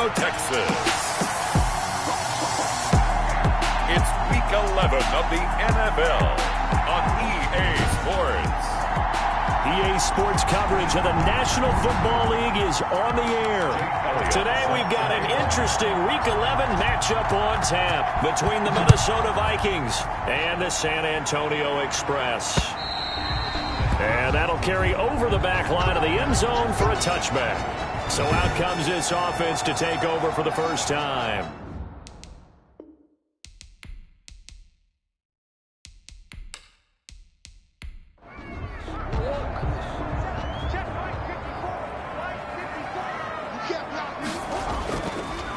Plano, Texas. It's Week 11 of the NFL on EA Sports. EA Sports coverage of the National Football League is on the air. Today we've got an interesting Week 11 matchup on tap between the Minnesota Vikings and the San Antonio Express. And that'll carry over the back line of the end zone for a touchback. So out comes this offense to take over for the first time.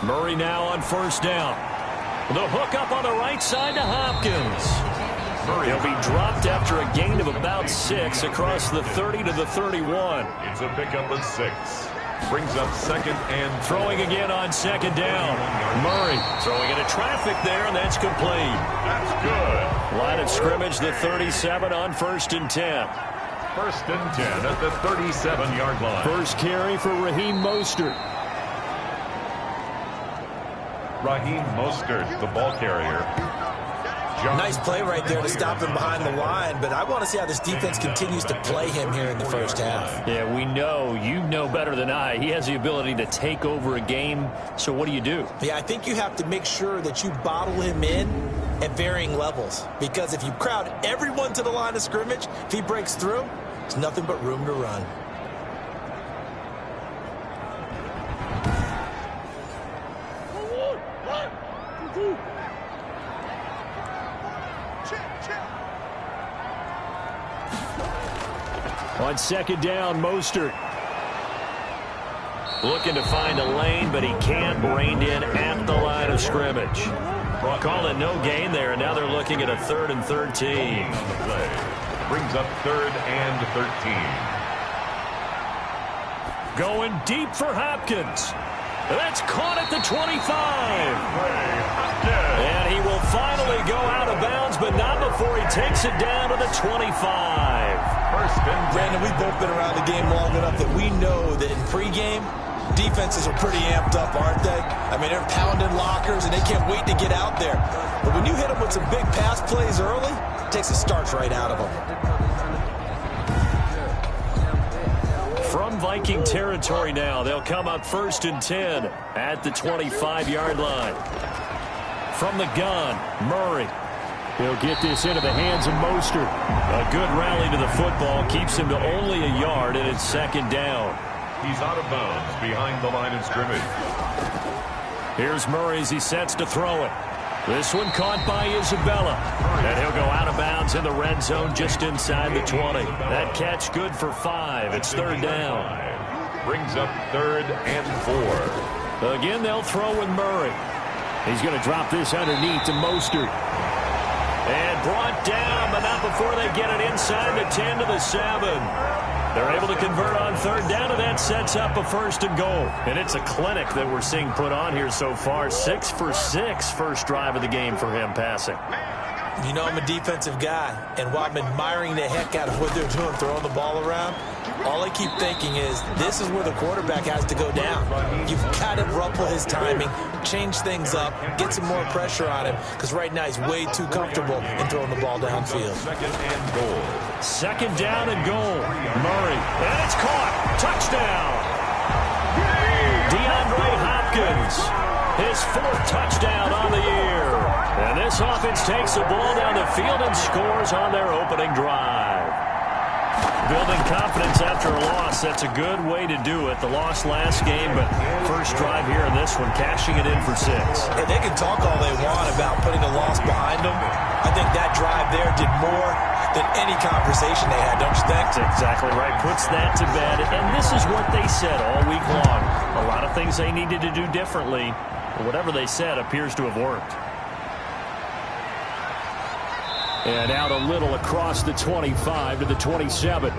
Murray now on first down. The hook up on the right side to Hopkins. He'll be dropped after a gain of about 6 across the 30 to the 31. It's a pickup of 6. Brings up second and throwing again on second down. Murray throwing into traffic there, and that's complete. That's good. Line of scrimmage, the 37 on first and 10. First and 10 at the 37-yard line. First carry for Raheem Mostert. Raheem Mostert, the ball carrier. Nice play right there to stop him behind the line, but I want to see how this defense continues to play him here in the first half. Yeah, we know. You know better than I. He has the ability to take over a game, so what do you do? Yeah, I think you have to make sure that you bottle him in at varying levels, because if you crowd everyone to the line of scrimmage, if he breaks through, there's nothing but room to run. On second down, Mostert looking to find a lane, but he can't. Reined in at the line of scrimmage. Calling no gain there, and now they're looking at a 3rd and 13. Brings up 3rd and 13. Going deep for Hopkins. That's caught at the 25. And he will finally go out of bounds, but not before he takes it down to the 25. Brandon, we've both been around the game long enough that we know that in pregame, defenses are pretty amped up, aren't they? I mean, they're pounding lockers, and they can't wait to get out there. But when you hit them with some big pass plays early, it takes the starch right out of them. From Viking territory now, they'll come up 1st and 10 at the 25-yard line. From the gun, Murray. He'll get this into the hands of Mostert. A good rally to the football keeps him to only a yard, and it's second down. He's out of bounds behind the line of scrimmage. Here's Murray as he sets to throw it. This one caught by Isabella. And he'll go out of bounds in the red zone just inside the 20. That catch good for 5. It's 3rd down. Brings up 3rd and 4. Again, they'll throw with Murray. He's going to drop this underneath to Mostert. And brought down, but not before they get it inside the 10 to the 7. They're able to convert on 3rd down, and that sets up a 1st and goal. And it's a clinic that we're seeing put on here so far. 6 for 6 first drive of the game for him passing. You know I'm a defensive guy, and while I'm admiring the heck out of what they're doing, throwing the ball around, all I keep thinking is this is where the quarterback has to go down. You've got to ruffle his timing, change things up, get some more pressure on him, because right now he's way too comfortable in throwing the ball downfield. 2nd and goal. 2nd down and goal. Murray, and it's caught. Touchdown. DeAndre Hopkins, his 4th touchdown on the year. And this offense takes the ball down the field and scores on their opening drive. Building confidence after a loss, that's a good way to do it. The loss last game, but first drive here in this one, cashing it in for 6. And they can talk all they want about putting a loss behind them. I think that drive there did more than any conversation they had, don't you think? That's exactly right. Puts that to bed. And this is what they said all week long. A lot of things they needed to do differently. But whatever they said appears to have worked. And out a little across the 25 to the 27.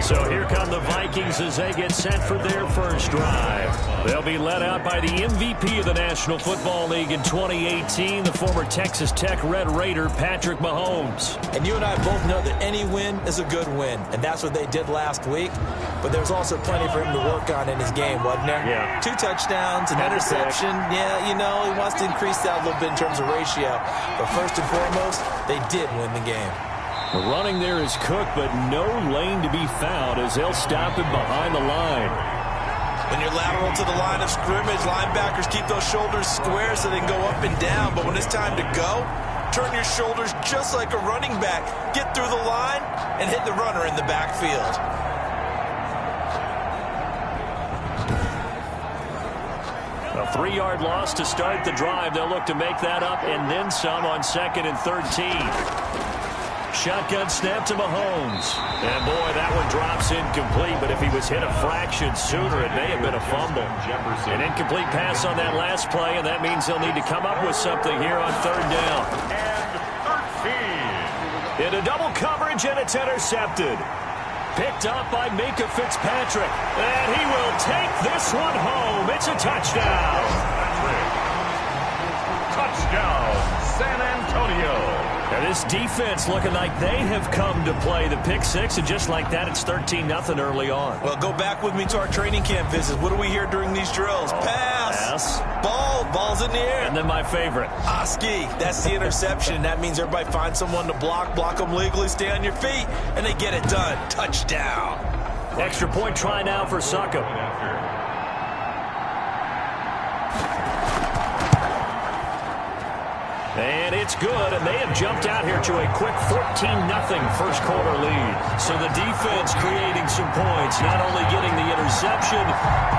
So here come the Vikings as they get set for their first drive. They'll be led out by the MVP of the National Football League in 2018, the former Texas Tech Red Raider, Patrick Mahomes. And you and I both know that any win is a good win, and that's what they did last week. But there's also plenty for him to work on in his game, wasn't there? Yeah. 2 touchdowns, an interception. Yeah, you know, he wants to increase that a little bit in terms of ratio. But first and foremost, they did win the game. The running there is Cook, but no lane to be found as they'll stop him behind the line. When you're lateral to the line of scrimmage, linebackers keep those shoulders square so they can go up and down. But when it's time to go, turn your shoulders just like a running back. Get through the line and hit the runner in the backfield. A 3-yard loss to start the drive. They'll look to make that up and then some on 2nd and 13. Shotgun snap to Mahomes. And boy, that one drops incomplete, but if he was hit a fraction sooner, it may have been a fumble. An incomplete pass on that last play, and that means they'll need to come up with something here on 3rd down. And 13. Into double coverage, and it's intercepted. Picked up by Minka Fitzpatrick. And he will take this one home. It's a touchdown. Touchdown, San Antonio. And this defense looking like they have come to play the pick six, and just like that, it's 13-0 early on. Well, go back with me to our training camp visits. What do we hear during these drills? Pass. Ball's in the air. And then my favorite. Oski, that's the interception. That means everybody finds someone to block them legally, stay on your feet, and they get it done. Touchdown. Extra point try now for Succop. And it's good, and they have jumped out here to a quick 14-0 first quarter lead. So the defense creating some points, not only getting the interception,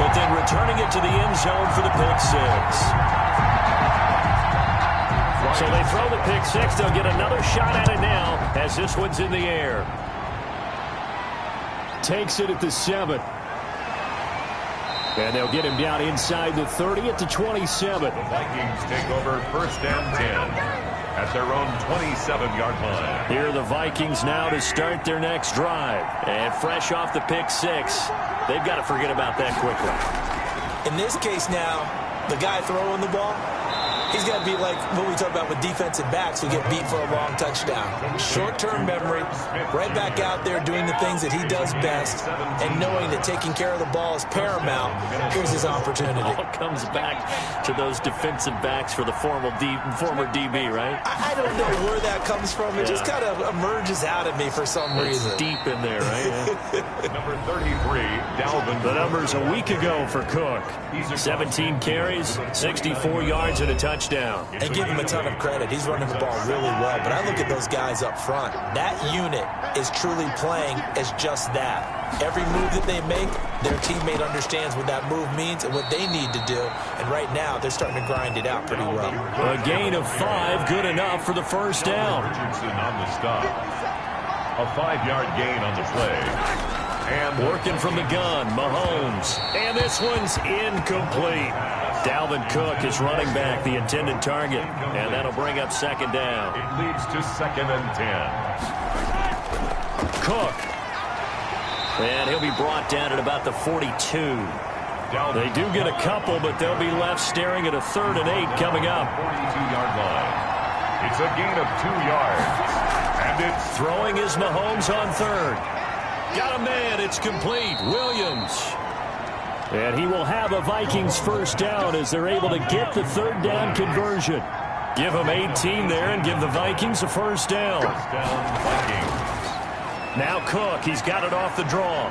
but then returning it to the end zone for the pick six. So they throw the pick six. They'll get another shot at it now as this one's in the air. Takes it at the 7. And they'll get him down inside the 30 at the 27. The Vikings take over 1st and 10 at their own 27-yard line. Here are the Vikings now to start their next drive. And fresh off the pick six, they've got to forget about that quickly. In this case now, the guy throwing the ball, he's got to be like what we talk about with defensive backs who get beat for a long touchdown. Short-term memory, right back out there doing the things that he does best, and knowing that taking care of the ball is paramount. Here's his opportunity. All comes back to those defensive backs for the former DB, right? I don't know where that comes from. It just kind of emerges out of me for some reason. It's deep in there, right? Number 33, Dalvin. The numbers a week ago for Cook. 17 carries, 64 yards, and a touchdown. And give him a ton of credit. He's running the ball really well. But I look at those guys up front. That unit is truly playing as just that. Every move that they make, their teammate understands what that move means and what they need to do. And right now, they're starting to grind it out pretty well. A gain of 5, good enough for the first down. Richardson on the stop. A 5-yard gain on the play. And working from the gun, Mahomes. And this one's incomplete. Dalvin Cook is running back, the intended target. And that'll bring up 2nd down. It leads to 2nd and 10. Cook. And he'll be brought down at about the 42. They do get a couple, but they'll be left staring at a 3rd and 8 coming up. 42-yard line. It's a gain of 2 yards. And it's throwing is Mahomes on 3rd. Got a man. It's complete. Williams. And he will have a Vikings first down as they're able to get the 3rd down conversion. Give them 18 there and give the Vikings a first down. First down, Vikings. Now Cook, he's got it off the draw.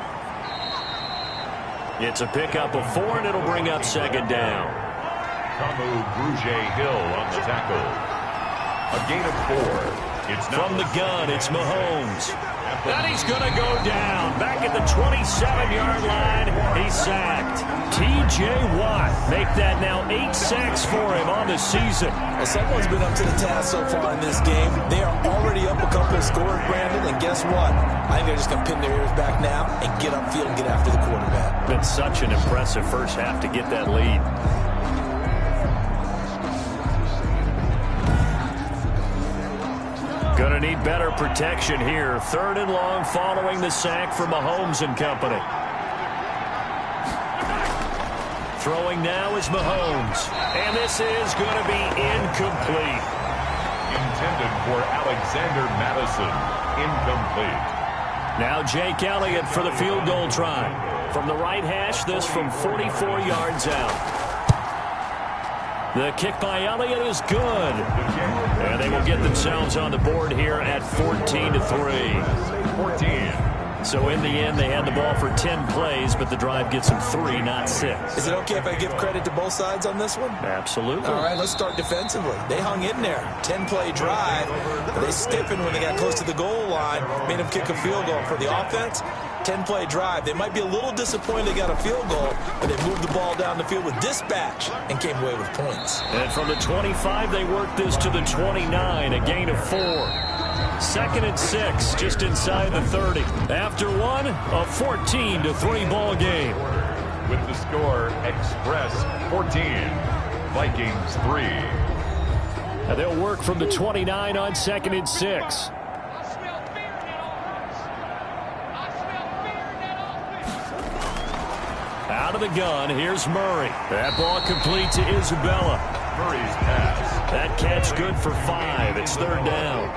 It's a pickup of 4, and it'll bring up 2nd down. Kamu Grugier-Hill on the tackle. A gain of 4. It's from the gun, it's Mahomes. And he's going to go down. Back at the 27-yard line, he's sacked. T.J. Watt make that now 8 sacks for him on the season. Well, someone's been up to the task so far in this game. They are already up a couple of scores, Brandon, and guess what? I think they're just going to pin their ears back now and get upfield and get after the quarterback. Been such an impressive first half to get that lead. Going to Going to need better protection here. 3rd and long following the sack from Mahomes and company. Throwing now is Mahomes. And this is going to be incomplete. Intended for Alexander Madison. Incomplete. Now Jake Elliott for the field goal try. From the right hash, this from 44 yards out. The kick by Elliott is good. And they will get themselves on the board here at 14-3. 14. So in the end, they had the ball for 10 plays, but the drive gets them 3, not 6. Is it okay if I give credit to both sides on this one? Absolutely. All right, let's start defensively. They hung in there. 10-play drive. But they stiffened when they got close to the goal line, made them kick a field goal. For the offense, 10-play drive. They might be a little disappointed they got a field goal, but they moved the ball down the field with dispatch and came away with points. And from the 25, they worked this to the 29, a gain of 4. 2nd and 6, just inside the 30. After one, a 14-3 ball game. With the score, Express 14, Vikings 3. And they'll work from the 29 on 2nd and 6. Out of the gun, here's Murray. That ball complete to Isabella. Murray's pass. That catch good for 5. It's 3rd down.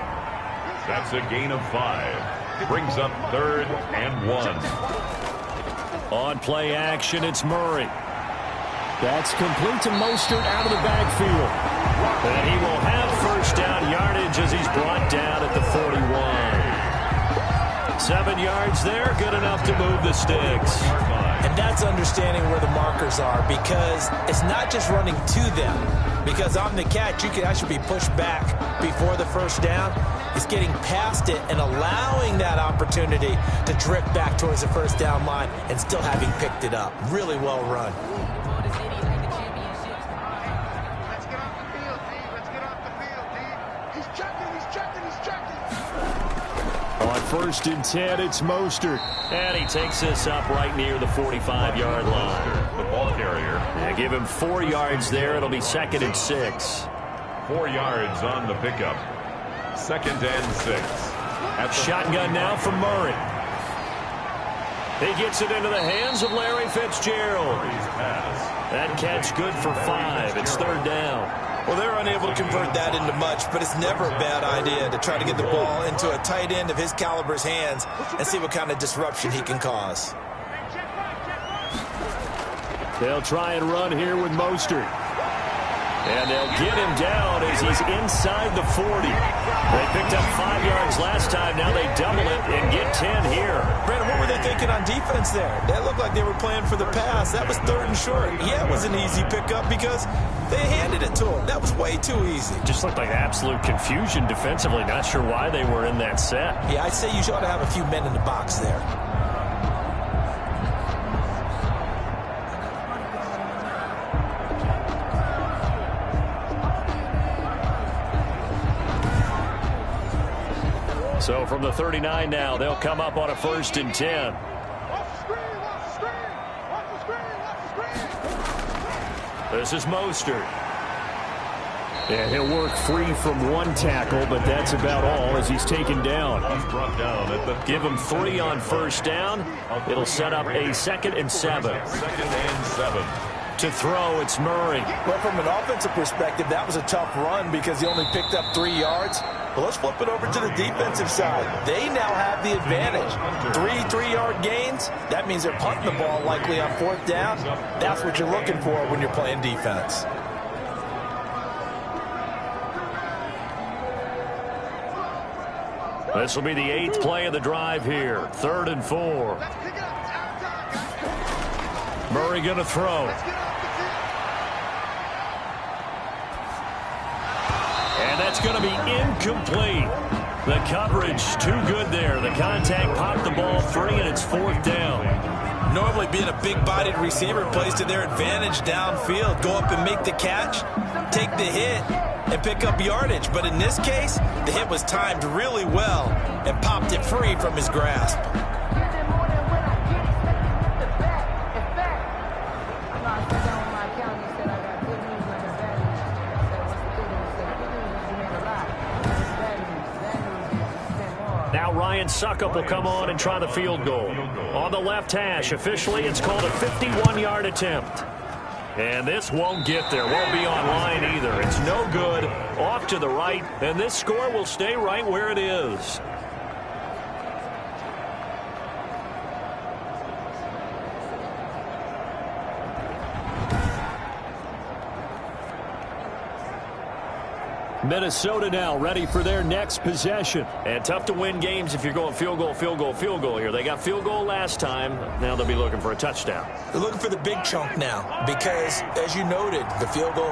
That's a gain of 5. Brings up 3rd and 1. On play action, it's Murray. That's complete to Mostert out of the backfield. And he will have 1st down yardage as he's brought down at the 41. 7 yards there, good enough to move the sticks. And that's understanding where the markers are, because it's not just running to them. Because on the catch, you can actually be pushed back before the 1st down. It's getting past it and allowing that opportunity to drift back towards the 1st down line and still having picked it up. Really well run. Let's get off the field, D. Let's get off the field, D. He's checking, he's checking, he's checking. On 1st and 10, it's Mostert. And he takes this up right near the 45-yard line. The ball carrier. And give him 4 yards there. It'll be 2nd and 6. 4 yards on the pickup. 2nd and 6. Shotgun now from Murray. He gets it into the hands of Larry Fitzgerald. That catch good for 5. It's 3rd down. Well, they're unable to convert that into much, but it's never a bad idea to try to get the ball into a tight end of his caliber's hands and see what kind of disruption he can cause. They'll try and run here with Mostert. And they'll get him down as he's inside the 40. They picked up 5 yards last time. Now they double it and get 10 here. Brandon, what were they thinking on defense there? That looked like they were playing for the pass. That was 3rd and short. Yeah, it was an easy pickup because they handed it to him. That was way too easy. Just looked like absolute confusion defensively. Not sure why they were in that set. Yeah, I'd say you ought to have a few men in the box there. So from the 39 now, they'll come up on a 1st and 10. This is Mostert. And he'll work free from 1 tackle, but that's about all as he's taken down. He's brought down at the Give him 3 on 1st down. It'll set up a 2nd and 7. 2nd and 7. To throw, it's Murray. Well, from an offensive perspective, that was a tough run because he only picked up 3 yards. But let's flip it over to the defensive side. They now have the advantage. 3-3-yard gains. That means they're punting the ball likely on 4th down. That's what you're looking for when you're playing defense. This will be the 8th play of the drive here. 3rd and 4. Murray going to throw. And that's going to be incomplete. The coverage too good there. The contact popped the ball free, and it's 4th down. Normally being a big-bodied receiver plays to their advantage downfield. Go up and make the catch, take the hit, and pick up yardage. But in this case, the hit was timed really well and popped it free from his grasp. Now Ryan Suckup will come on and try the field goal. On the left hash, officially it's called a 51-yard attempt. And this won't get there, won't be on line either. It's no good, off to the right, and this score will stay right where it is. Minnesota now ready for their next possession. And tough to win games if you're going field goal, field goal, field goal here. They got field goal last time. Now they'll be looking for a touchdown. They're looking for the big chunk now because, as you noted, the field goal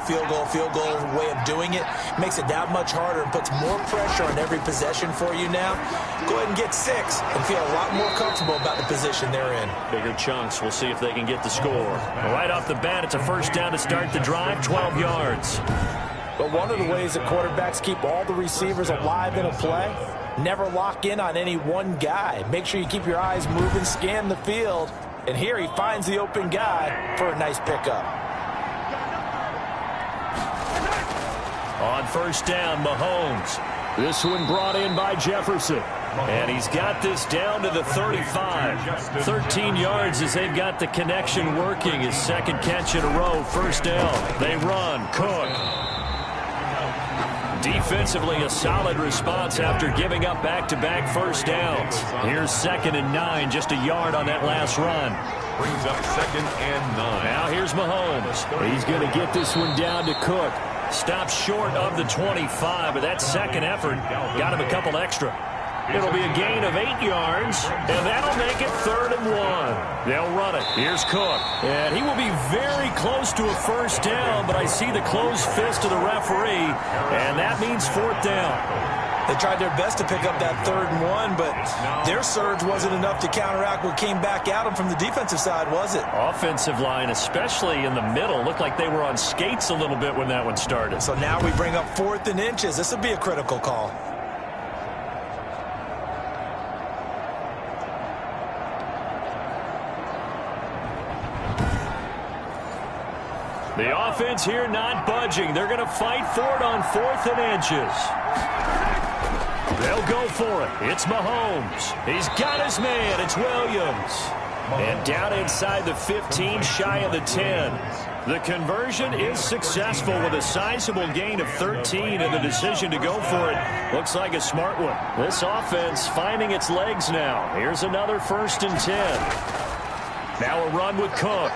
way of doing it makes it that much harder and puts more pressure on every possession for you now. Go ahead and get 6 and feel a lot more comfortable about the position they're in. Bigger chunks. We'll see if they can get the score. Right off the bat, it's a first down to start the drive, 12 yards. But one of the ways that quarterbacks keep all the receivers alive in a play, never lock in on any one guy. Make sure you keep your eyes moving, scan the field. And here he finds the open guy for a nice pickup. On first down, Mahomes. This one brought in by Jefferson. And he's got this down to the 35. 13 yards as they've got the connection working. His second catch in a row, first down. They run, Cook. Defensively, a solid response after giving up back-to-back first downs. Here's 2nd and 9, just a yard on that last run. Brings up 2nd and 9. Now here's Mahomes. He's going to get this one down to Cook. Stops short of the 25, but that second effort got him a couple extra. It'll be a gain of 8 yards, and that'll make it 3rd and 1. They'll run it. Here's Cook. And he will be very close to a first down, but I see the closed fist of the referee, and that means 4th down. They tried their best to pick up that 3rd and 1, but their surge wasn't enough to counteract what came back at them from the defensive side, was it? Offensive line, especially in the middle, looked like they were on skates a little bit when that one started. So now we bring up 4th and inches. This will be a critical call. The offense here not budging. They're going to fight for it on 4th and inches. They'll go for it. It's Mahomes. He's got his man. It's Williams. And down inside the 15, shy of the 10. The conversion is successful with a sizable gain of 13, and the decision to go for it looks like a smart one. This offense finding its legs now. Here's another 1st and 10. Now a run with Cook.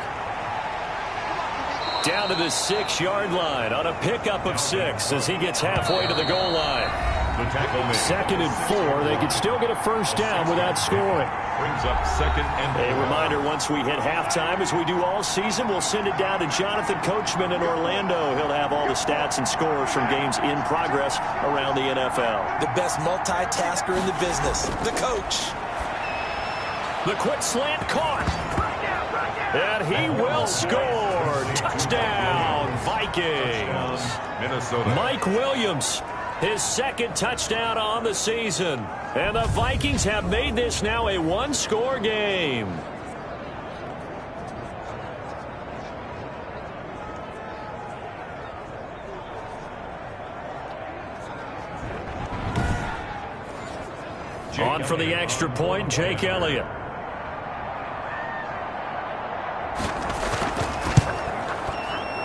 Down to the 6-yard line on a pickup of 6 as he gets halfway to the goal line. The tackle made. 2nd and 4. They could still get a first down without scoring. Brings up 2nd and 4. A reminder, once we hit halftime, as we do all season, we'll send it down to Jonathan Coachman in Orlando. He'll have all the stats and scores from games in progress around the NFL. The best multitasker in the business, the coach. The quick slant caught. And he will score. Touchdown, Vikings. Minnesota. Mike Williams, his 2nd touchdown on the season. And the Vikings have made this now a 1-score game. On for the extra point, Jake Elliott.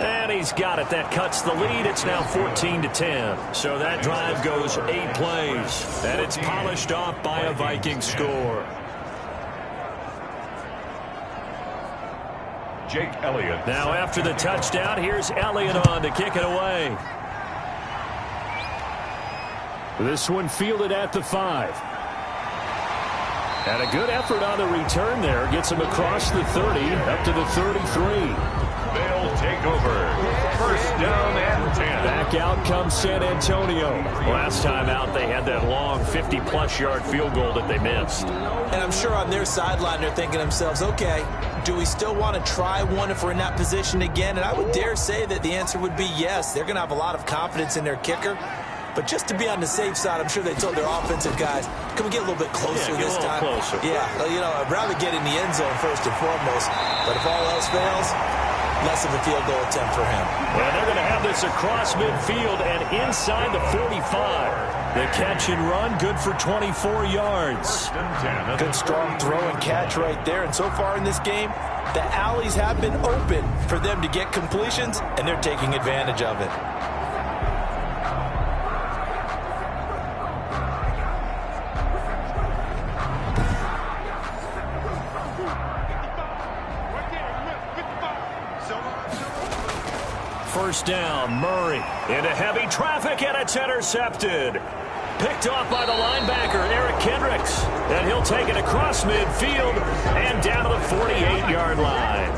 And he's got it. That cuts the lead. It's now 14-10. So that drive goes 8 plays. And it's polished off by a Viking score. Jake Elliott. Now after the touchdown, here's Elliott on to kick it away. This one fielded at the 5. And a good effort on the return there. Gets him across the 30, up to the 33. They'll take over. First down and 10. Back out comes San Antonio. Last time out, they had that long 50-plus yard field goal that they missed. And I'm sure on their sideline, they're thinking to themselves, okay, do we still want to try one if we're in that position again? And I would dare say that the answer would be yes. They're going to have a lot of confidence in their kicker. But just to be on the safe side, I'm sure they told their offensive guys, can we get a little bit closer this time? Closer. Yeah, you know, I'd rather get in the end zone first and foremost. But if all else fails, less of a field goal attempt for him. Well, they're going to have this across midfield and inside the 45. The catch and run, good for 24 yards. Good strong throw and catch right there. And so far in this game, the alleys have been open for them to get completions, and they're taking advantage of it. First down, Murray into heavy traffic, and it's intercepted. Picked off by the linebacker, Eric Kendricks. And he'll take it across midfield and down to the 48-yard line.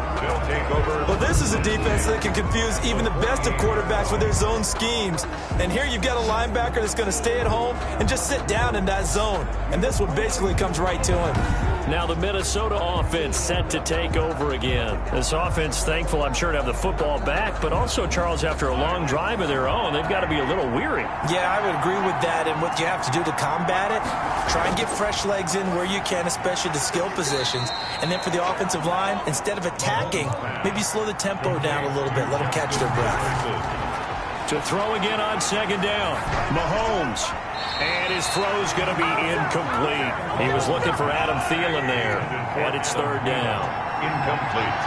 Well, this is a defense that can confuse even the best of quarterbacks with their zone schemes. And here you've got a linebacker that's going to stay at home and just sit down in that zone. And this one basically comes right to him. Now the Minnesota offense set to take over again. This offense, thankful, I'm sure, to have the football back, but also, Charles, after a long drive of their own, they've got to be a little weary. Yeah, I would agree with that. And what you have to do to combat it, try and get fresh legs in where you can, especially the skill positions. And then for the offensive line, instead of attacking, maybe slow the tempo down a little bit. Let them catch their breath. To throw again on second down, Mahomes. And his throw's going to be incomplete. He was looking for Adam Thielen there. And it's third down. Incomplete.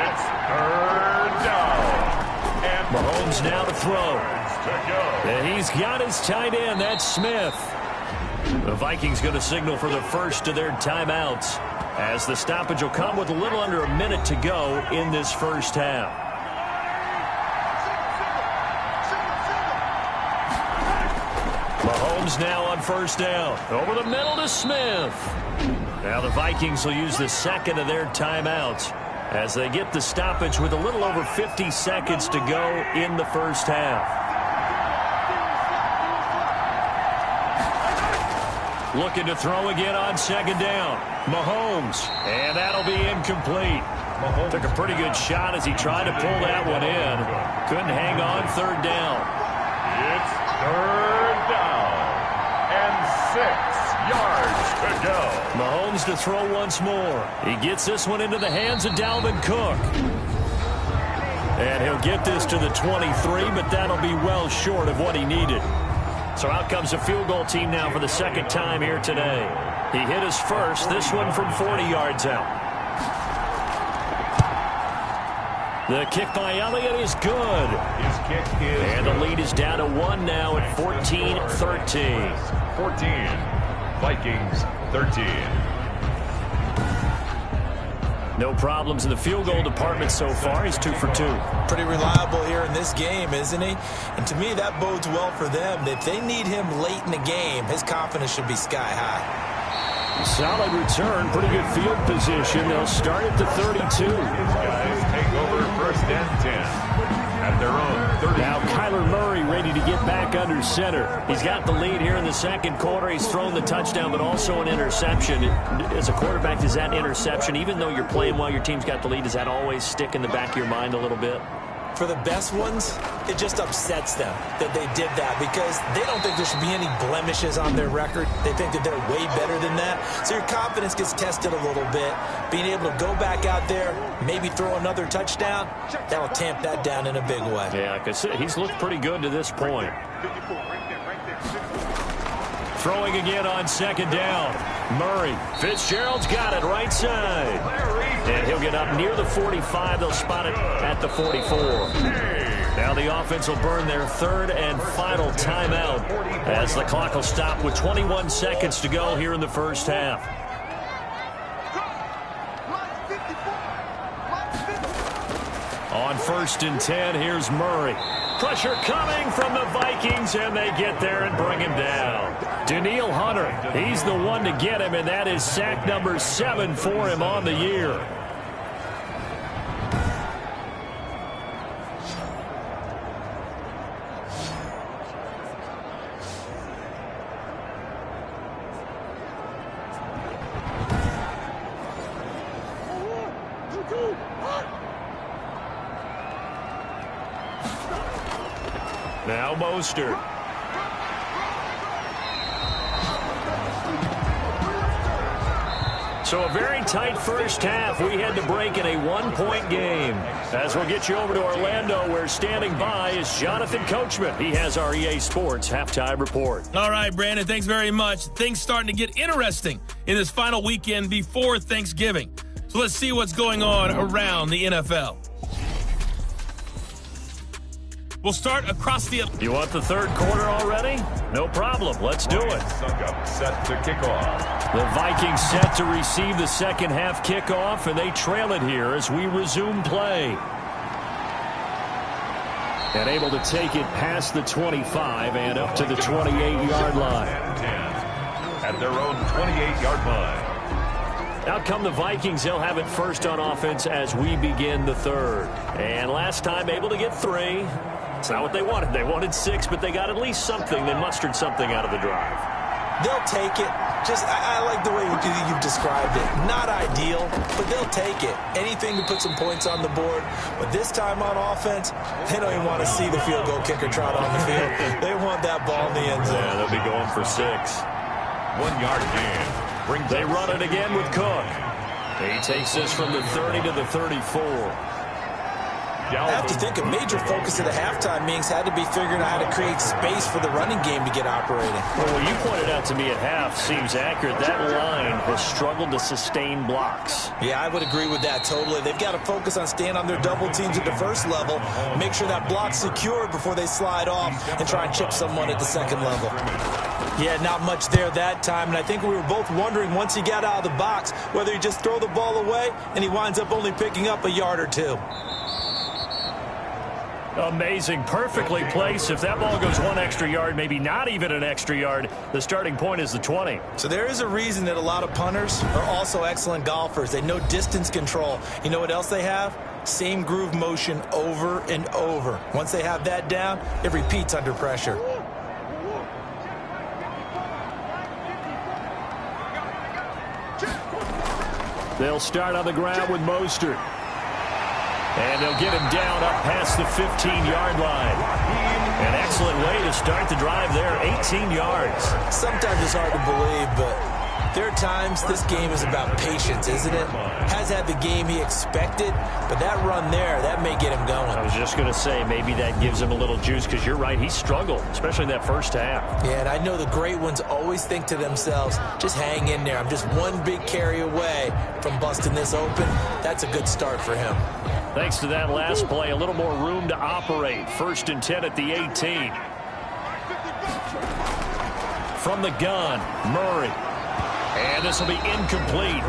It's third down. And Mahomes now to throw. And he's got his tight end. That's Smith. The Vikings going to signal for the first of their timeouts, as the stoppage will come with a little under a minute to go in this first half. Mahomes now on first down. Over the middle to Smith. Now the Vikings will use the second of their timeouts as they get the stoppage with a little over 50 seconds to go in the first half. Looking to throw again on second down. Mahomes. And that'll be incomplete. Took a pretty good shot as he tried to pull that one in. Couldn't hang on third down. it's third down. And 6 yards to go. Mahomes to throw once more. He gets this one into the hands of Dalvin Cook. And he'll get this to the 23, but that'll be well short of what he needed. So out comes the field goal team now for the second time here today. He hit his first, this one from 40 yards out. The kick by Elliott is good. His kick is and the lead is down to 1 now at 14-13. 14. Vikings 13. No problems in the field goal department so far. He's 2 for 2. Pretty reliable here in this game, isn't he? And to me, that bodes well for them. If they need him late in the game, his confidence should be sky high. Solid return, pretty good field position. They'll start at the 32. These guys take over first and 10 at their own 30. Now Kyler Murray ready to get back under center. He's got the lead here in the second quarter. He's thrown the touchdown, but also an interception. As a quarterback, does that interception, even though you're playing while your team's got the lead, does that always stick in the back of your mind a little bit? For the best ones, it just upsets them that they did that because they don't think there should be any blemishes on their record. They think that they're way better than that. So your confidence gets tested a little bit. Being able to go back out there, maybe throw another touchdown, that'll tamp that down in a big way. Yeah, like I said, he's looked pretty good to this point. Throwing again on second down. Murray. Fitzgerald's got it right side. And he'll get up near the 45. They'll spot it at the 44. Now the offense will burn their third and final timeout as the clock will stop with 21 seconds to go here in the first half. On first and 10, here's Murray. Pressure coming from the Vikings, and they get there and bring him down. Danielle Hunter, he's the one to get him, and that is sack number 7 for him on the year. Now Mostert. So a very tight first half. We had to break in a one-point game. As we'll get you over to Orlando, where standing by is Jonathan Coachman. He has our EA Sports halftime report. All right, Brandon, thanks very much. Things starting to get interesting in this final weekend before Thanksgiving. So let's see what's going on around the NFL. We'll start across the... You want the third quarter already? No problem. Let's do it. Set to kick off. The Vikings set to receive the second half kickoff, and they trail it here as we resume play. And able to take it past the 25 and up to the 28-yard line. At their own 28-yard line. Out come the Vikings. They'll have it first on offense as we begin the third. And last time able to get 3. It's not what they wanted. They wanted 6, but they got at least something. They mustered something out of the drive. They'll take it. I like the way you've described it. Not ideal, but they'll take it. Anything to put some points on the board. But this time on offense, they don't even want to see the field goal kicker trot on the field. They want that ball in the end zone. Yeah, they'll be going for 6. 1-yard gain. They run it again with Cook. He takes this from the 30 to the 34. I have to think a major focus of the halftime meetings had to be figuring out how to create space for the running game to get operating. Well, what you pointed out to me at half seems accurate. That line has struggled to sustain blocks. Yeah, I would agree with that totally. They've got to focus on staying on their double teams at the first level, make sure that block's secured before they slide off and try and chip someone at the second level. Yeah, not much there that time, and I think we were both wondering once he got out of the box whether he just throw the ball away and he winds up only picking up a yard or 2. Amazing. Perfectly placed. If that ball goes 1 extra yard, maybe not even an extra yard, the starting point is the 20. So there is a reason that a lot of punters are also excellent golfers. They know distance control. You know what else they have? Same groove motion over and over. Once they have that down, it repeats under pressure. They'll start on the ground with Mostert. And they'll get him down up past the 15-yard line. An excellent way to start the drive there, 18 yards. Sometimes it's hard to believe, but there are times this game is about patience, isn't it? Has had the game he expected, but that run there, that may get him going. I was just going to say, maybe that gives him a little juice, because you're right, he struggled, especially in that first half. Yeah, and I know the great ones always think to themselves, just hang in there. I'm just one big carry away from busting this open. That's a good start for him. Thanks to that last play, a little more room to operate. 1st and 10 at the 18. From the gun, Murray. And this will be incomplete.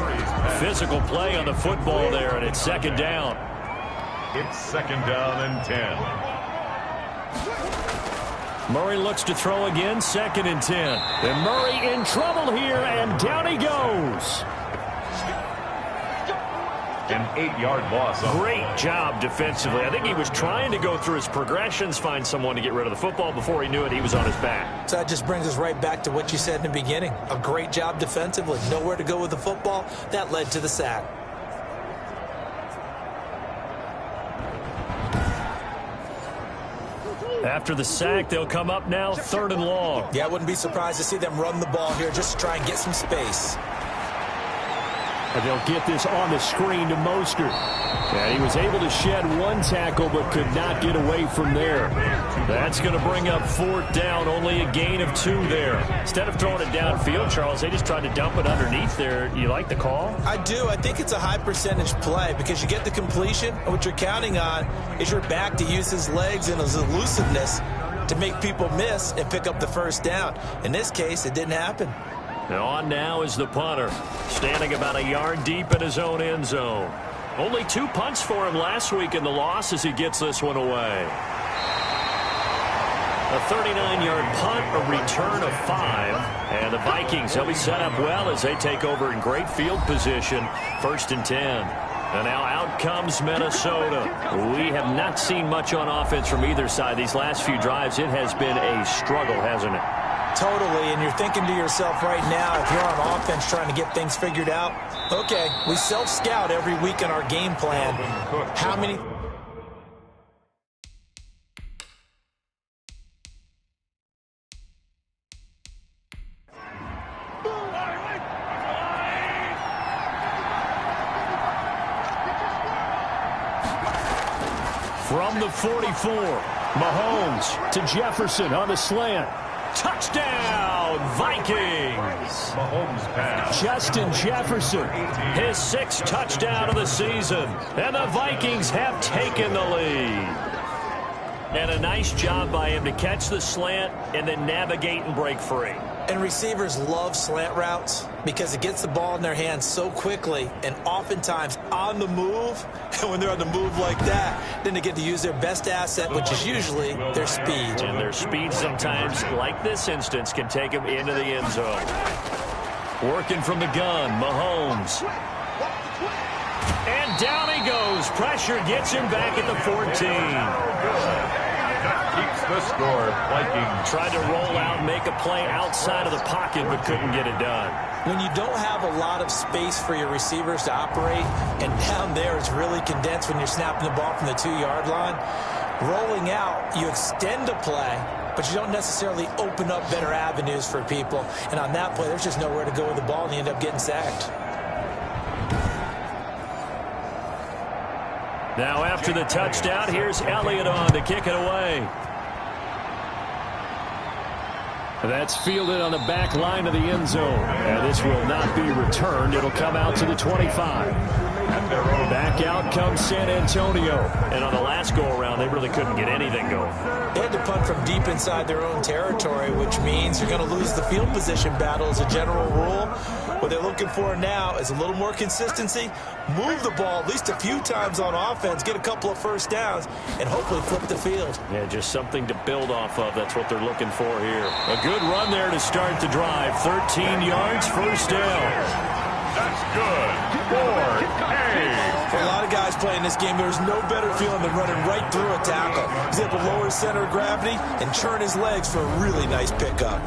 Physical play on the football there, and it's 2nd down. It's 2nd down and 10. Murray looks to throw again, 2nd and 10. And Murray in trouble here, and down he goes. An 8-yard loss. Great job defensively. I think he was trying to go through his progressions, find someone to get rid of the football. Before he knew it, he was on his back. So that just brings us right back to what you said in the beginning. A great job defensively. Nowhere to go with the football. That led to the sack. After the sack, they'll come up now 3rd and long. Yeah, I wouldn't be surprised to see them run the ball here just to try and get some space. And they'll get this on the screen to Mostert. And he was able to shed 1 tackle but could not get away from there. That's going to bring up 4th down, only a gain of 2 there. Instead of throwing it downfield, Charles, they just tried to dump it underneath there. You like the call? I do. I think it's a high percentage play because you get the completion, and what you're counting on is your back to use his legs and his elusiveness to make people miss and pick up the 1st down. In this case, it didn't happen. And on now is the punter, standing about a yard deep in his own end zone. Only 2 punts for him last week in the loss as he gets this one away. A 39-yard punt, a return of 5. And the Vikings, they'll be set up well as they take over in great field position. 1st and 10. And now out comes Minnesota. We have not seen much on offense from either side. These last few drives, it has been a struggle, hasn't it? Totally, and you're thinking to yourself right now, if you're on offense trying to get things figured out, okay, we self-scout every week in our game plan. How many... From the 44, Mahomes to Jefferson on the slant. Touchdown, Vikings! Mahomes pass. Justin Jefferson, his 6th touchdown of the season. And the Vikings have taken the lead. And a nice job by him to catch the slant and then navigate and break free. And receivers love slant routes because it gets the ball in their hands so quickly and oftentimes on the move. And when they're on the move like that, then they get to use their best asset, which is usually their speed. And their speed sometimes, like this instance, can take them into the end zone. Working from the gun, Mahomes. And down he goes. Pressure gets him back at the 14. That keeps the score. Vikings. Tried to roll out and make a play outside of the pocket, but couldn't get it done. When you don't have a lot of space for your receivers to operate, and down there it's really condensed when you're snapping the ball from the 2-yard line, rolling out, you extend a play, but you don't necessarily open up better avenues for people. And on that play, there's just nowhere to go with the ball, and you end up getting sacked. Now after the touchdown, here's Elliott on to kick it away. That's fielded on the back line of the end zone. And this will not be returned. It'll come out to the 25. Back out comes San Antonio. And on the last go-around, they really couldn't get anything going. They had to punt from deep inside their own territory, which means you're going to lose the field position battle as a general rule. What they're looking for now is a little more consistency, move the ball at least a few times on offense, get a couple of first downs, and hopefully flip the field. Yeah, just something to build off of. That's what they're looking for here. A good run there to start the drive. 13 yards, first down. That's good. 4A. For a lot of guys playing this game, there's no better feeling than running right through a tackle. He's able to lower his center of gravity and churn his legs for a really nice pickup.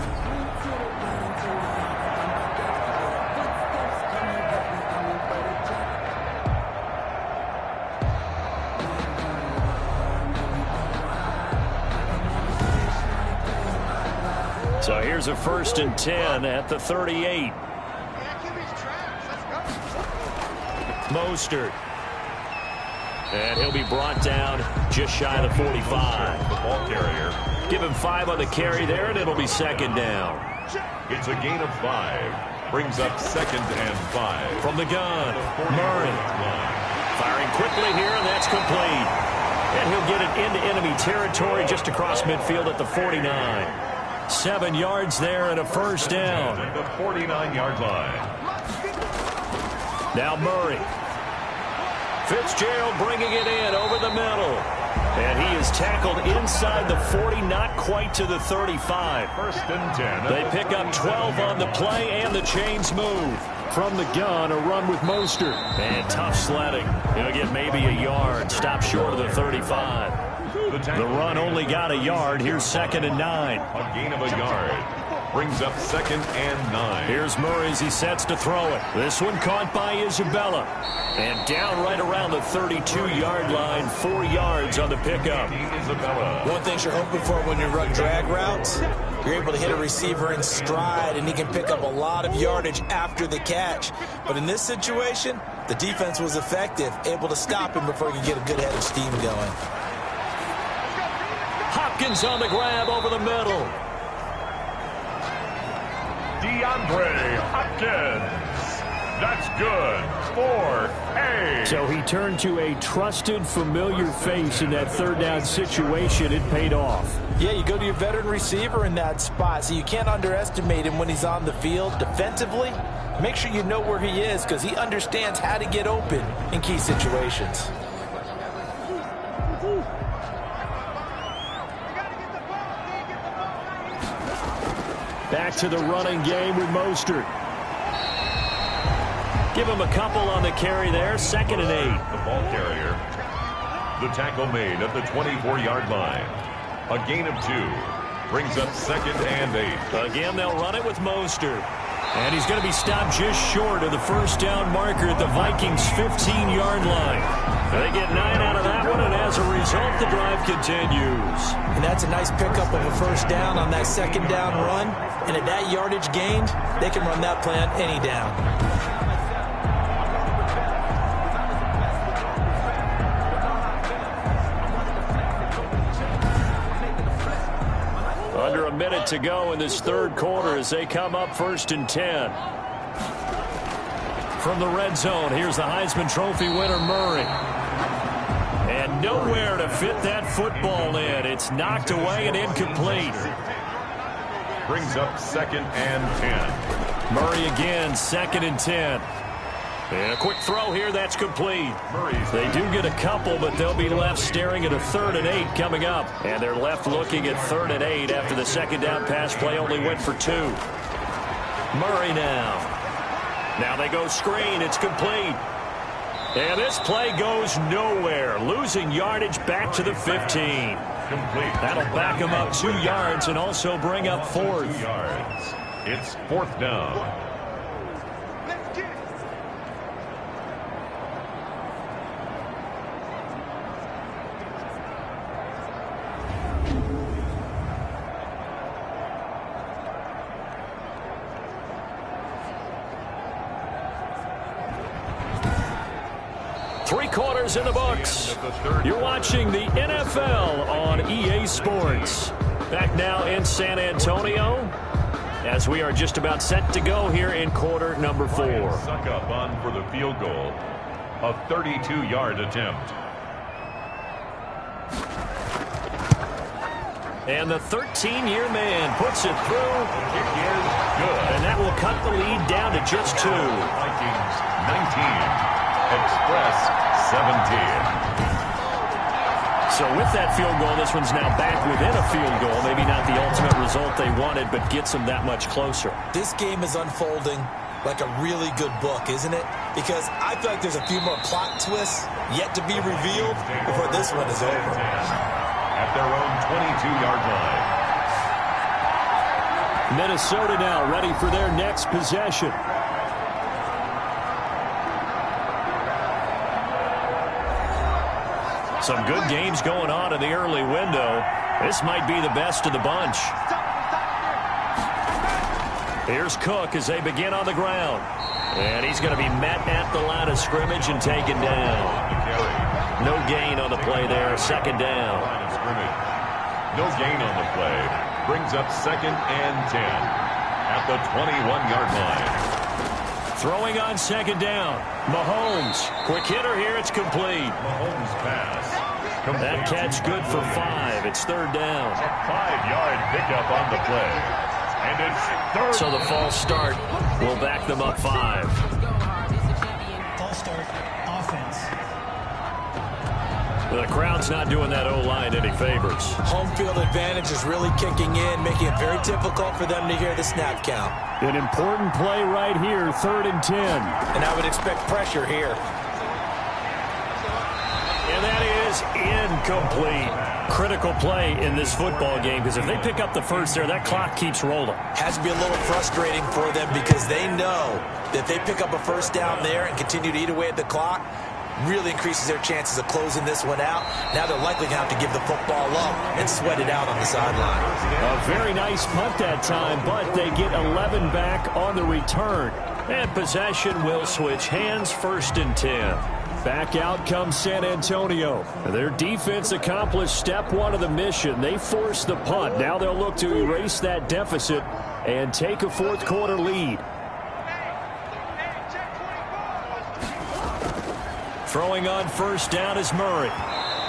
So here's a 1st and 10 at the 38. Mostert. And he'll be brought down just shy of the 45. The ball carrier. Give him 5 on the carry there, and it'll be 2nd down. It's a gain of 5. Brings up 2nd and 5. From the gun, Murray. Firing quickly here, and that's complete. And he'll get it into enemy territory just across midfield at the 49. 7 yards there and a first down. At the 49-yard line. Now Murray. Fitzgerald bringing it in over the middle. And he is tackled inside the 40, not quite to the 35. 1st and 10. They pick up 12 on the play, and the chains move. From the gun, a run with Mostert. And tough sledding. He'll get maybe a yard. Stop short of the 35. The run only got a yard. Here's 2nd and 9. A gain of a yard. Brings up 2nd and 9. Here's Murray as he sets to throw it. This one caught by Isabella. And down right around the 32-yard line. 4 yards on the pickup. Isabella. One thing you're hoping for when you run drag routes, you're able to hit a receiver in stride, and he can pick up a lot of yardage after the catch. But in this situation, the defense was effective, able to stop him before he could get a good head of steam going. Hopkins on the grab over the middle. DeAndre Hopkins. That's good. 4A. So he turned to a trusted, familiar face in that 3rd down situation. It paid off. Yeah, you go to your veteran receiver in that spot, so you can't underestimate him when he's on the field defensively. Make sure you know where he is because he understands how to get open in key situations. Back to the running game with Mostert. Give him a couple on the carry there. 2nd and 8. The ball carrier. The tackle made at the 24-yard line. A gain of 2. Brings up 2nd and 8. Again, they'll run it with Mostert. And he's going to be stopped just short of the first down marker at the Vikings' 15-yard line. They get 9 out of that one, and as a result, the drive continues. And that's a nice pickup of a first down on that 2nd down run. And at that yardage gained, they can run that play on any down. minute to go in this third quarter as they come up 1st and 10. From the red zone, here's the Heisman Trophy winner, Murray. And nowhere to fit that football in. It's knocked away and incomplete. Brings up 2nd and 10. Murray again, 2nd and 10. And a quick throw here, that's complete. They do get a couple, but they'll be left staring at a 3rd and 8 coming up. And they're left looking at 3rd and 8 after the second down pass play only went for 2. Murray now. Now they go screen, it's complete. And this play goes nowhere. Losing yardage back to the 15. Complete. That'll back them up 2 yards and also bring up 4th. 2 yards. It's 4th down. Let's get it. 3 quarters in the books. You're watching the NFL on EA Sports. Back now in San Antonio as we are just about set to go here in quarter number 4. Suck up on for the field goal. A 32-yard attempt. And the 13-year man puts it through. Kick is good. And that will cut the lead down to just 2. Vikings 19. Express 17. So with that field goal, this one's now back within a field goal. Maybe not the ultimate result they wanted, but gets them that much closer. This game is unfolding like a really good book, isn't it? Because I feel like there's a few more plot twists yet to be revealed before this one is over. At their own 22-yard line. Minnesota now ready for their next possession. Some good games going on in the early window. This might be the best of the bunch. Here's Cook as they begin on the ground. And he's going to be met at the line of scrimmage and taken down. No gain on the play there. 2nd down. Line of scrimmage. No gain on the play. Brings up 2nd and 10 at the 21-yard line. Throwing on 2nd down. Mahomes. Quick hitter here. It's complete. Mahomes pass. That catch good for 5. It's 3rd down. A 5-yard pickup on the play. And it's 3rd. So the false start will back them up 5. False start, offense. The crowd's not doing that O-line any favors. Home field advantage is really kicking in, making it very difficult for them to hear the snap count. An important play right here, 3rd and 10. And I would expect pressure here. And that is incomplete. Critical play in this football game because if they pick up the first there, that clock keeps rolling. Has to be a little frustrating for them because they know that if they pick up a first down there and continue to eat away at the clock, really increases their chances of closing this one out. Now they're likely going to have to give the football up and sweat it out on the sideline. A very nice punt that time, but they get 11 back on the return. And possession will switch hands, 1st and 10. Back out comes San Antonio. Their defense accomplished step 1 of the mission. They forced the punt. Now they'll look to erase that deficit and take a 4th quarter lead. Throwing on 1st down is Murray.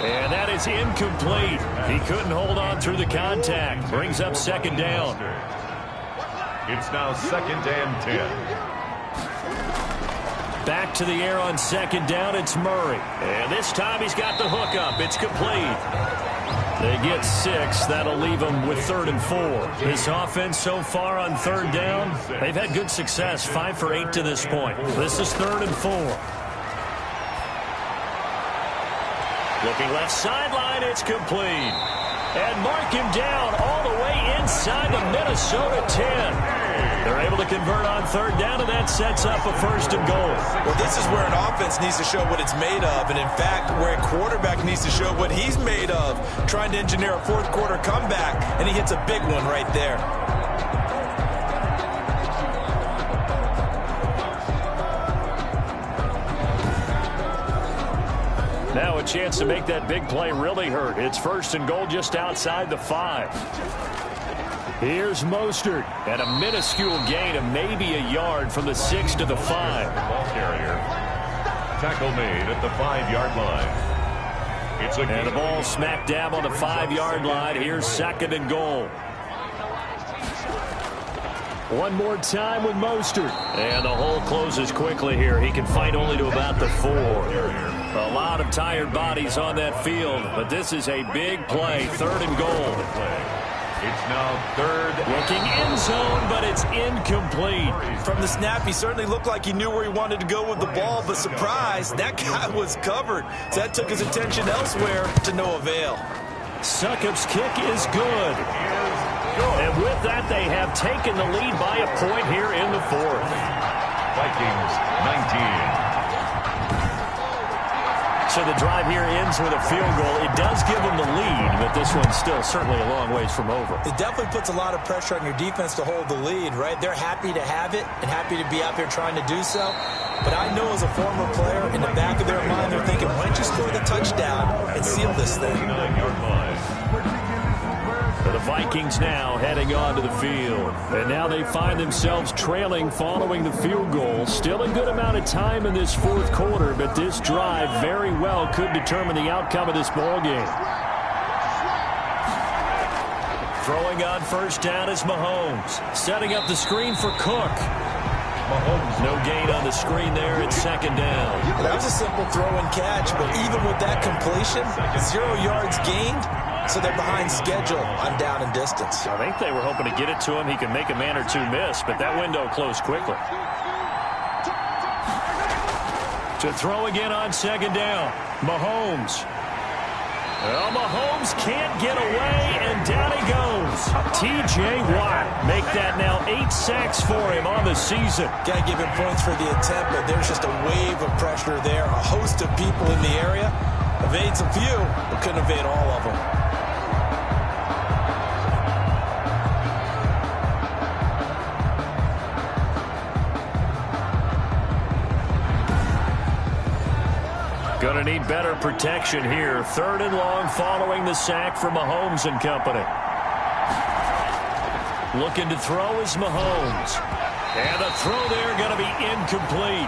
And that is incomplete. He couldn't hold on through the contact. Brings up 2nd down. It's now 2nd and 10. Back to the air on 2nd down, it's Murray. And this time he's got the hook up. It's complete. They get 6. That'll leave them with 3rd and 4. This offense so far on 3rd down, they've had good success. 5 for 8 to this point. This is 3rd and 4. Looking left sideline, it's complete. And mark him down all the way inside the Minnesota 10. They're able to convert on 3rd down, and that sets up a 1st and goal. Well, this is where an offense needs to show what it's made of, and in fact, where a quarterback needs to show what he's made of, trying to engineer a 4th quarter comeback, and he hits a big one right there. Now a chance to make that big play really hurt. It's 1st and goal just outside the 5. Here's Mostert at a minuscule gain of maybe a yard from the 6 to the 5. Ball carrier. Tackle made at the 5-yard line. It's a and the ball smack dab on the 5-yard line. Here's 2nd and goal. One more time with Mostert. And the hole closes quickly here. He can fight only to about the 4. A lot of tired bodies on that field, but this is a big play. 3rd and goal. It's now 3rd. Looking end zone, but it's incomplete. From the snap, he certainly looked like he knew where he wanted to go with the ball, but surprise, that guy was covered. So that took his attention elsewhere to no avail. Succop's kick is good. And with that, they have taken the lead by a point here in the 4th. Vikings 19. So the drive here ends with a field goal. It does give them the lead, but this one's still certainly a long ways from over. It definitely puts a lot of pressure on your defense to hold the lead, right? They're happy to have it and happy to be out there trying to do so. But I know as a former player, in the back of their mind, they're thinking, why don't you score the touchdown and seal this thing? 9-yard line. For the Vikings now heading onto the field. And now they find themselves trailing following the field goal. Still a good amount of time in this 4th quarter, but this drive very well could determine the outcome of this ball game. Throwing on 1st down is Mahomes. Setting up the screen for Cook. Mahomes, no gain on the screen there. It's 2nd down. That was a simple throw and catch, but even with that completion, 0 yards gained. So they're behind schedule on down and distance. I think they were hoping to get it to him. He could make a man or two miss, but that window closed quickly. To throw again on 2nd down. Mahomes. Well, Mahomes can't get away, and down he goes. T.J. Watt make that now 8 sacks for him on the season. Got to give him points for the attempt, but there's just a wave of pressure there. A host of people in the area. Evades a few, but couldn't evade all of them. Going to need better protection here. 3rd and long following the sack for Mahomes and company. Looking to throw is Mahomes. And the throw there going to be incomplete.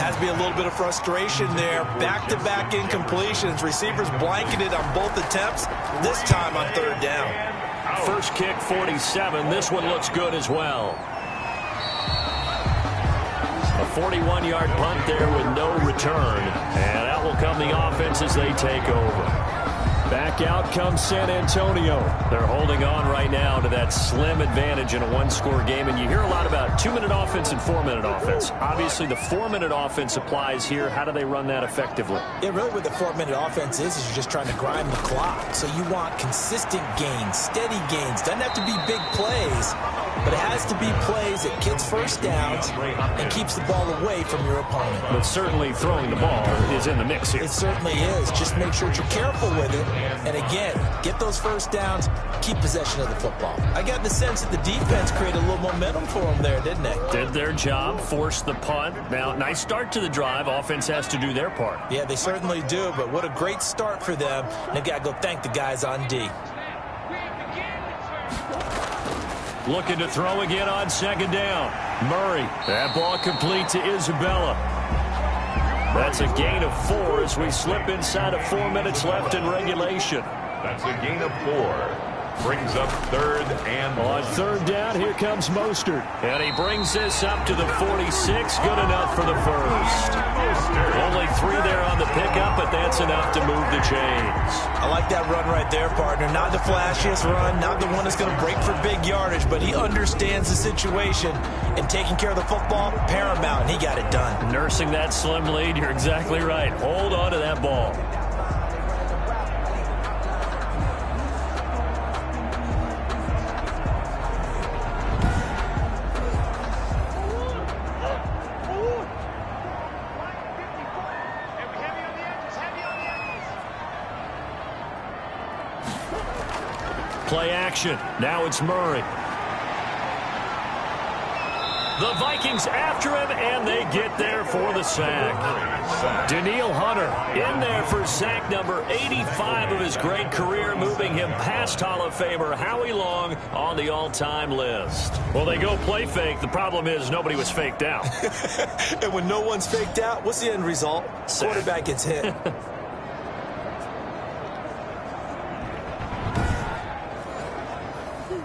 Has to be a little bit of frustration there. Back-to-back incompletions. Receivers blanketed on both attempts, this time on 3rd down. First kick, 47. This one looks good as well. A 41-yard punt there with no return. And out will come the offense as they take over. Back out comes San Antonio. They're holding on right now to that slim advantage in a one-score game. And you hear a lot about 2-minute offense and 4-minute offense. Obviously, the 4-minute offense applies here. How do they run that effectively? Yeah, really what the 4-minute offense is you're just trying to grind the clock. So you want consistent gains, steady gains. Doesn't have to be big plays, but it has to be plays that gets first downs and keeps the ball away from your opponent. But certainly throwing the ball is in the mix here. It certainly is. Just make sure that you're careful with it. And again, get those first downs, keep possession of the football. I got the sense that the defense created a little momentum for them there, didn't they? Did their job, forced the punt. Now, nice start to the drive. Offense has to do their part. Yeah, they certainly do, but what a great start for them. And they got to go thank the guys on D. Looking to throw again on 2nd down. Murray. That ball complete to Isabella. That's a gain of 4 as we slip inside of 4 minutes left in regulation. That's a gain of 4. Brings up 3rd and on 3rd down, here comes Mostert. And he brings this up to the 46. Good enough for the first. Only 3 there on the pickup, but that's enough to move the chains. I like that run right there, partner. Not the flashiest run, not the one that's going to break for big yardage, but he understands the situation, and taking care of the football, paramount, and he got it done. Nursing that slim lead, you're exactly right. Hold on to that ball. Play action. Now it's Murray. The Vikings after him, and they get there for the sack. Danielle Hunter in there for sack number 85 of his great career, moving him past Hall of Famer Howie Long on the all-time list. Well, they go play fake. The problem is nobody was faked out. And when no one's faked out, what's the end result? Sack. Quarterback gets hit.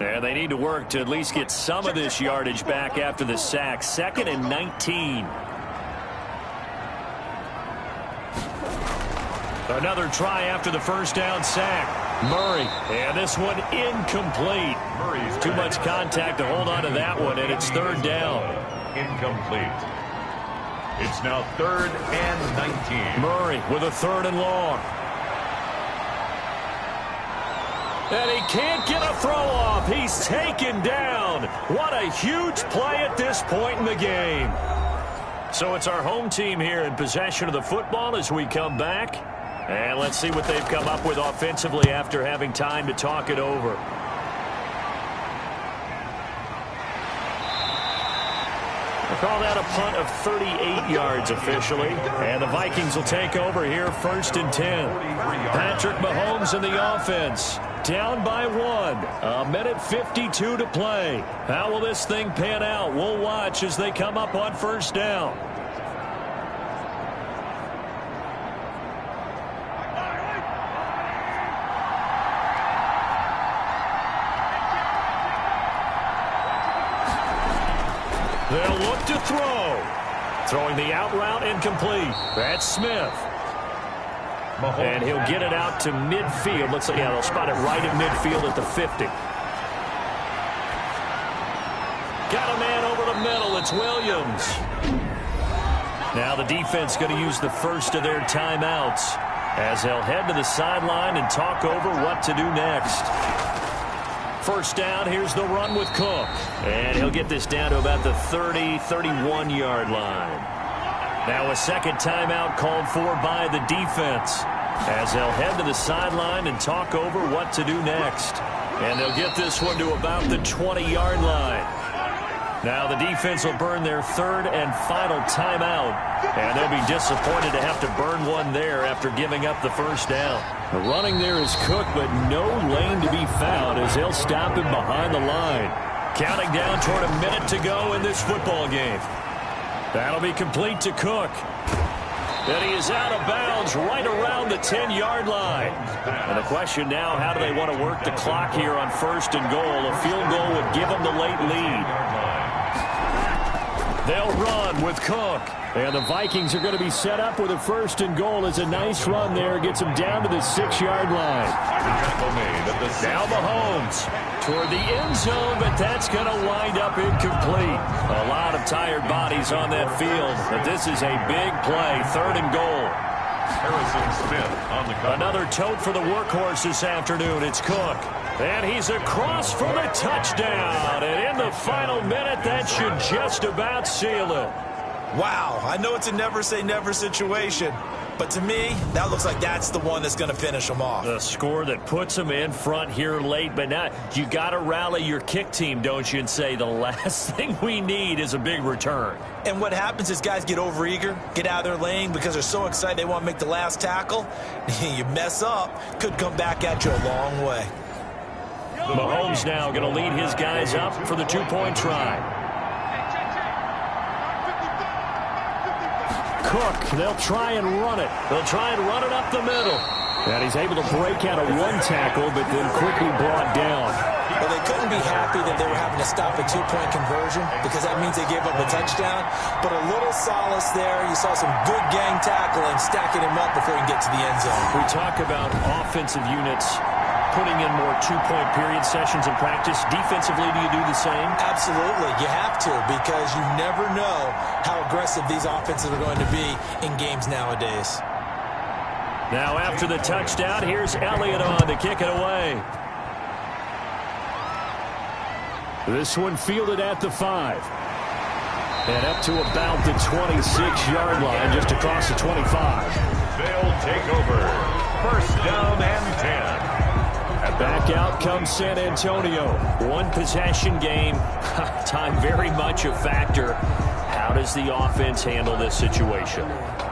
And they need to work to at least get some of this yardage back after the sack. 2nd and 19. Another try after the first down sack. Murray. And this one incomplete. Too much contact to hold on to that one, and it's 3rd down. Incomplete. It's now 3rd and 19. Murray with a 3rd and long. And he can't get a throw off. He's taken down. What a huge play at this point in the game. So it's our home team here in possession of the football as we come back. And let's see what they've come up with offensively after having time to talk it over. We'll call that a punt of 38 yards officially. And the Vikings will take over here 1st and 10. Patrick Mahomes in the offense. Down by 1. 1:52 to play. How will this thing pan out? We'll watch as they come up on 1st down. They'll look to throw. Throwing the out route incomplete. That's Smith. And he'll get it out to midfield. Looks like, yeah, they'll spot it right at midfield at the 50. Got a man over the middle. It's Williams. Now the defense going to use the first of their timeouts as they'll head to the sideline and talk over what to do next. 1st down, here's the run with Cook. And he'll get this down to about the 30, 31-yard line. Now a 2nd timeout called for by the defense as they'll head to the sideline and talk over what to do next. And they'll get this one to about the 20-yard line. Now the defense will burn their 3rd and final timeout. And they'll be disappointed to have to burn one there after giving up the 1st down. The running there is Cook, but no lane to be found as they'll stop him behind the line. Counting down toward a minute to go in this football game. That'll be complete to Cook. And he is out of bounds right around the 10-yard line. And the question now, how do they want to work the clock here on 1st and goal? A field goal would give them the late lead. They'll run with Cook. And the Vikings are going to be set up with a 1st and goal. As a nice run there. Gets them down to the 6-yard line. Now Mahomes toward the end zone, but that's going to wind up incomplete. A lot of tired bodies on that field, but this is a big play. 3rd and goal. Harrison Smith on the cover. Another tote for the workhorse this afternoon. It's Cook. And he's across for the touchdown. And in the final minute, that should just about seal it. Wow, I know it's a never-say-never situation, but to me, that looks like that's the one that's going to finish them off. The score that puts them in front here late, but now you got to rally your kick team, don't you, and say the last thing we need is a big return. And what happens is guys get overeager, get out of their lane because they're so excited they want to make the last tackle. You mess up, could come back at you a long way. Mahomes now going to lead his guys up for the 2-point try. Cook, they'll try and run it. They'll try and run it up the middle. And he's able to break out of one tackle, but then quickly brought down. Well, they couldn't be happy that they were having to stop a 2-point conversion because that means they gave up a touchdown. But a little solace there. You saw some good gang tackling, stacking him up before he can get to the end zone. We talk about offensive units putting in more 2-point period sessions in practice. Defensively, do you do the same? Absolutely. You have to because you never know how aggressive these offenses are going to be in games nowadays. Now after the touchdown, here's Elliott on to kick it away. This one fielded at the 5. And up to about the 26-yard line, just across the 25. They'll take over. 1st down and 10. At Back out comes San Antonio. One possession game. Time very much a factor. How does the offense handle this situation?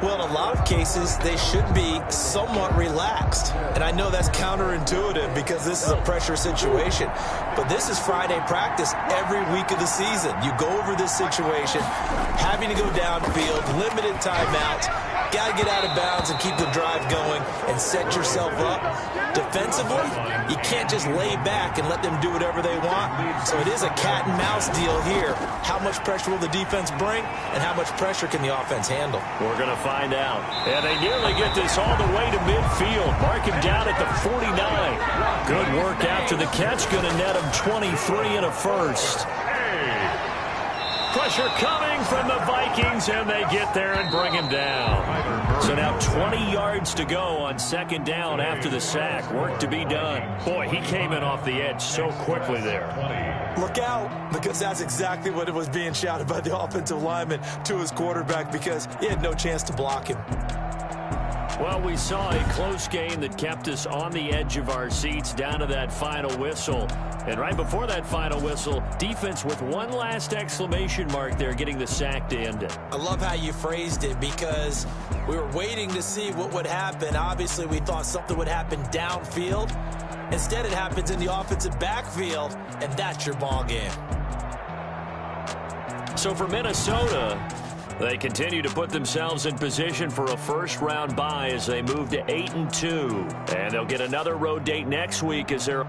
Well, in a lot of cases, they should be somewhat relaxed. And I know that's counterintuitive because this is a pressure situation. But this is Friday practice every week of the season. You go over this situation, having to go downfield, limited timeouts, got to get out of bounds and keep the drive going and set yourself up. Defensively, you can't just lay back and let them do whatever they want. So it is a cat and mouse deal here. How much pressure will the defense bring and how much pressure can the offense handle? We're going to find out. And they nearly get this all the way to midfield. Mark him down at the 49. Good work after the catch. Going to net him 23 and a first. Pressure coming from the Vikings, and they get there and bring him down. So now 20 yards to go on second down after the sack. Work to be done. Boy, he came in off the edge so quickly there. Look out, because that's exactly what it was being shouted by the offensive lineman to his quarterback because he had no chance to block him. Well, we saw a close game that kept us on the edge of our seats down to that final whistle. And right before that final whistle, defense with one last exclamation mark there, getting the sack to end it. I love how you phrased it because we were waiting to see what would happen. Obviously, we thought something would happen downfield. Instead, it happens in the offensive backfield, and that's your ball game. So for Minnesota, they continue to put themselves in position for a first-round bye as they move to 8-2. And they'll get another road date next week as they're